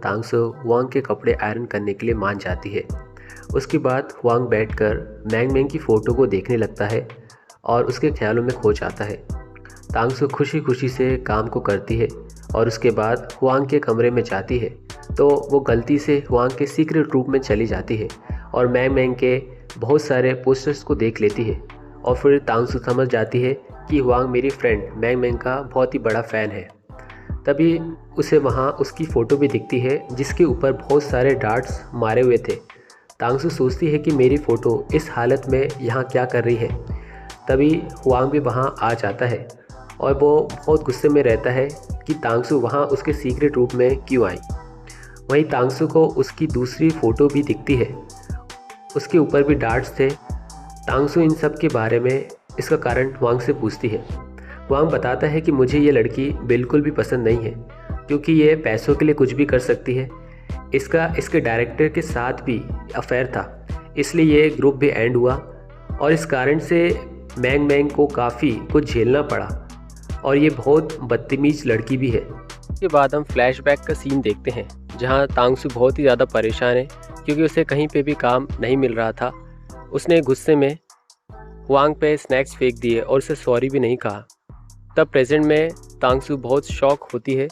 तांगसू Huang के कपड़े iron करने के लिए मान जाती है। उसके बाद हुआंग बैठकर मैंग मैंग की फ़ोटो को देखने लगता है और उसके ख्यालों में खो जाता है। तांगसू खुशी खुशी से काम को करती है और उसके बाद हुआंग के कमरे में जाती है तो वो गलती से हुआंग के सीक्रेट रूम में चली जाती है और मैंग मैंग के बहुत सारे पोस्टर्स को देख लेती है। और फिर तांगसू समझ जाती है कि हुआंग मेरी फ्रेंड मैंग मैंग का बहुत ही बड़ा फ़ैन है। तभी उसे वहाँ उसकी फ़ोटो भी दिखती है जिसके ऊपर बहुत सारे डार्ट्स मारे हुए थे। तांगसू सोचती है कि मेरी फ़ोटो इस हालत में यहाँ क्या कर रही है। तभी हुआंग भी वहाँ आ जाता है और वो बहुत गुस्से में रहता है कि तांगसू वहाँ उसके सीक्रेट रूम में क्यों आई। वहीं तांगसू को उसकी दूसरी फ़ोटो भी दिखती है, उसके ऊपर भी डार्ट्स थे। तांगसू इन सब के बारे में इसका कारण हुआंग से पूछती है। हुआंग बताता है कि मुझे ये लड़की बिल्कुल भी पसंद नहीं है क्योंकि ये पैसों के लिए कुछ भी कर सकती है। इसका इसके डायरेक्टर के साथ भी अफेयर था, इसलिए ये ग्रुप भी एंड हुआ और इस कारण से मैंग मैंग को काफ़ी कुछ झेलना पड़ा और ये बहुत बदतमीज़ लड़की भी है। इसके बाद हम फ्लैशबैक का सीन देखते हैं जहाँ तांगसू बहुत ही ज़्यादा परेशान है क्योंकि उसे कहीं पे भी काम नहीं मिल रहा था। उसने गुस्से में हुआंग पे स्नैक्स फेंक दिए और उसे सॉरी भी नहीं कहा। तब प्रेजेंट में तांगसू बहुत शॉक होती है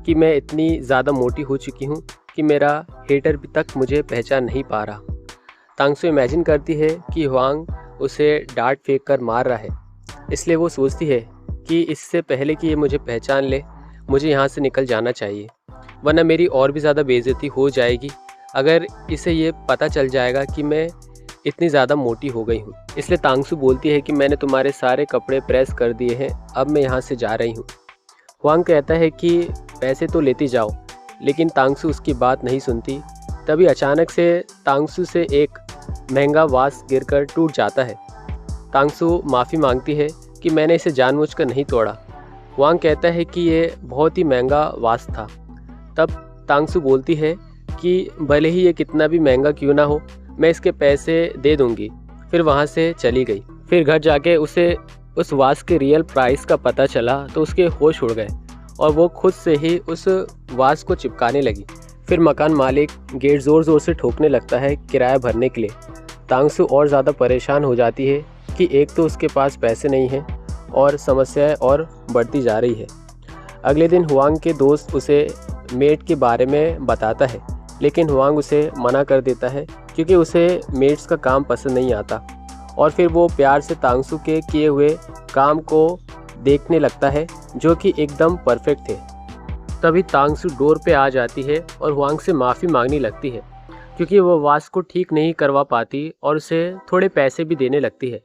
कि मैं इतनी ज़्यादा मोटी हो चुकी हूँ कि मेरा हेटर भी तक मुझे पहचान नहीं पा रहा। तांगसू इमेजिन करती है कि हुआंग उसे डांट फेंक कर मार रहा है, इसलिए वो सोचती है कि इससे पहले कि ये मुझे पहचान ले मुझे यहाँ से निकल जाना चाहिए, वरना मेरी और भी ज़्यादा बेइज्जती हो जाएगी अगर इसे ये पता चल जाएगा कि मैं इतनी ज़्यादा मोटी हो गई हूँ। इसलिए तांगसू बोलती है कि मैंने तुम्हारे सारे कपड़े प्रेस कर दिए हैं, अब मैं यहाँ से जा रही हूँ। हुआंग कहता है कि पैसे तो लेती जाओ, लेकिन तांगसू उसकी बात नहीं सुनती। तभी अचानक से तांगसू से एक महंगा वास गिरकर टूट जाता है। तांगसू माफ़ी मांगती है कि मैंने इसे जानबूझकर नहीं तोड़ा। हुआंग कहता है कि ये बहुत ही महंगा वास था। तब तांगसू बोलती है कि भले ही ये कितना भी महंगा क्यों ना हो, मैं इसके पैसे दे दूंगी। फिर वहाँ से चली गई। फिर घर जाके उसे उस वास के रियल प्राइस का पता चला तो उसके होश उड़ गए और वो खुद से ही उस वास को चिपकाने लगी। फिर मकान मालिक गेट ज़ोर ज़ोर से ठोकने लगता है किराया भरने के लिए। तांगसू और ज़्यादा परेशान हो जाती है कि एक तो उसके पास पैसे नहीं हैं और समस्याएं और बढ़ती जा रही है। अगले दिन हुआंग के दोस्त उसे मेड के बारे में बताता है, लेकिन हुआंग उसे मना कर देता है क्योंकि उसे मेड्स का काम पसंद नहीं आता। और फिर वो प्यार से तांगसू के किए हुए काम को देखने लगता है जो कि एकदम परफेक्ट थे। तभी तांगसू डोर पे आ जाती है और हुआंग से माफ़ी मांगने लगती है क्योंकि वो वास को ठीक नहीं करवा पाती और उसे थोड़े पैसे भी देने लगती है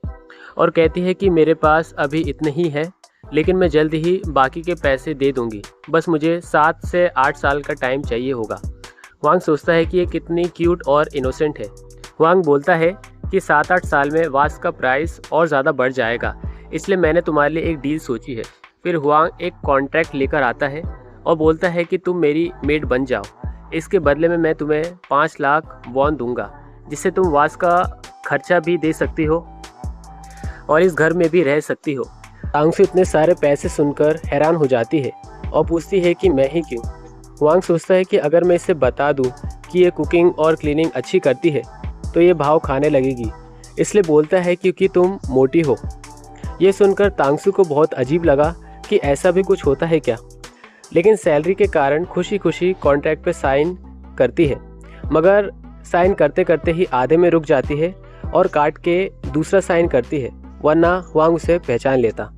और कहती है कि मेरे पास अभी इतने ही है, लेकिन मैं जल्द ही बाकी के पैसे दे दूंगी, बस मुझे 7 से 8 साल का टाइम चाहिए होगा। हुआंग सोचता है कि ये कितनी क्यूट और इनोसेंट है। हुआंग बोलता है कि 7-8 साल में वास का प्राइस और ज़्यादा बढ़ जाएगा, इसलिए मैंने तुम्हारे लिए एक डील सोची है। फिर हुआंग एक कॉन्ट्रैक्ट लेकर आता है और बोलता है कि तुम मेरी मेड बन जाओ, इसके बदले में मैं तुम्हें 5 लाख वॉन दूंगा, जिससे तुम वास का खर्चा भी दे सकती हो और इस घर में भी रह सकती हो। तांगसू इतने सारे पैसे सुनकर हैरान हो जाती है और पूछती है कि मैं ही क्यों। हुआंग सोचता है कि अगर मैं इसे बता दूं कि ये कुकिंग और क्लीनिंग अच्छी करती है तो ये भाव खाने लगेगी, इसलिए बोलता है क्योंकि तुम मोटी हो। ये सुनकर तांगसू को बहुत अजीब लगा कि ऐसा भी कुछ होता है क्या, लेकिन सैलरी के कारण खुशी खुशी कॉन्ट्रैक्ट पे साइन करती है, मगर साइन करते करते ही आधे में रुक जाती है और काट के दूसरा साइन करती है, वरना हुआंग उसे पहचान लेता।